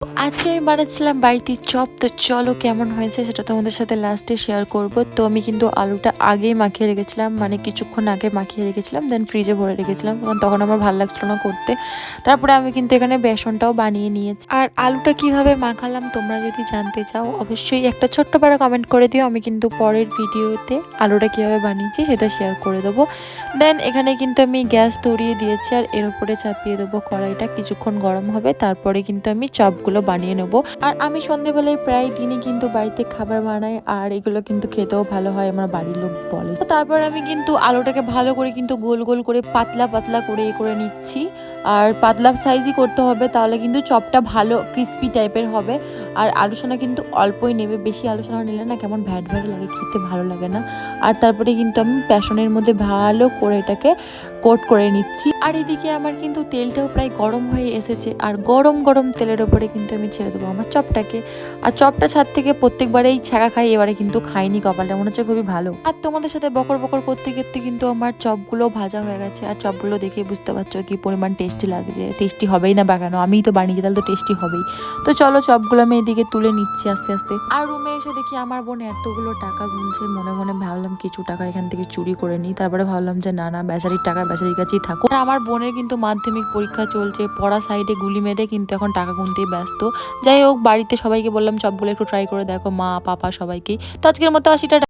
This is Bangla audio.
আজকে আমি বানাচ্ছিলাম বাড়িতে চপ। তো চলো কেমন হয়েছে সেটা তোমাদের সাথে লাস্টে শেয়ার করব। তো আমি কিন্তু আলুটা আগেই মাখিয়ে রেখেছিলাম, মানে কিছুক্ষণ আগে মাখিয়ে রেখেছিলাম, দেন ফ্রিজে ভরে রেখেছিলাম, কারণ তখন আমার ভালো লাগছিল না করতে। তারপরে আমি কিন্তু এখানে বেসনটাও বানিয়ে নিয়েছি। আর আলুটা কিভাবে মাখালাম তোমরা যদি জানতে চাও অবশ্যই একটা ছোট্ট পারা কমেন্ট করে দিও, আমি কিন্তু পরের ভিডিওতে আলুটা কিভাবে বানিয়েছি সেটা শেয়ার করে দেবো। দেন এখানে কিন্তু আমি গ্যাস ধরিয়ে দিয়েছি, আর এর উপরে চাপিয়ে দেবো কড়াইটা, কিছুক্ষণ গরম হবে, তারপরে কিন্তু আমি চপগুলো বানিয়ে নেব। আর আমি সন্ধেবেলায় প্রায় দিনই কিন্তু বাড়িতে খাবার বানাই, আর এগুলো কিন্তু খেতেও ভালো হয় আমার বাড়ির লোক বলে। তো তারপর আমি কিন্তু আলুটাকে ভালো করে কিন্তু গোল গোল করে পাতলা পাতলা করে নিচ্ছি। আর পাতলা সাইজই করতে হবে, তাহলে কিন্তু চপটা ভালো ক্রিস্পি টাইপের হবে। আর আলুসোনা কিন্তু অল্পই নেবে, বেশি আলুসোনা নিলে না কেমন ভ্যাট ভ্যাট লাগে, খেতে ভালো লাগে না। আর তারপরে কিন্তু আমি বেসনের মধ্যে ভালো করে এটাকে কোট করে নিচ্ছি। আর এদিকে আমার কিন্তু তেলটাও প্রায় গরম হয়ে এসেছে, আর গরম গরম তেলের ওপরে কিন্তু আমি ছেড়ে দেবো আমার চপটাকে। আর চপটা ছাদ থেকে প্রত্যেকবারেই ছ্যাঁকা খাই, এবারে কিন্তু খাইনি, কপালটা মনে হচ্ছে খুবই ভালো। আর তোমাদের সাথে বকর বকর করতে করতে কিন্তু আমার চপগুলো ভাজা হয়ে গেছে, আর চপগুলো দেখে বুঝতে পারছো কি পরিমাণ টেস্টি লাগছে। টেস্টি হবেই না বা কেন, আমিই তো বানিয়েছি, তাহলে তো টেস্টি হবেই। তো চলো চপগুলো আমি এদিকে তুলে নিচ্ছি আস্তে আস্তে। আর রুমে এসে দেখি আমার বোন এতগুলো টাকা গুনছে, মনে মনে ভাবলাম কিছু টাকা এখান থেকে চুরি করে নিই। তারপরে ভাবলাম যে না না, বেচারির টাকা বেচারির কাছেই থাকো। আর আমার বোনের কিন্তু মাধ্যমিক পরীক্ষা চলছে, পড়া সাইডে গুলি মেরে কিন্তু এখন টাকা গুনতেই ব্যস্ত। যাই হোক, বাড়িতে সবাইকে বললাম চপগুলো একটু ট্রাই করে দেখো, মা পাপা সবাইকেই। তো আজকের মতো 80টা।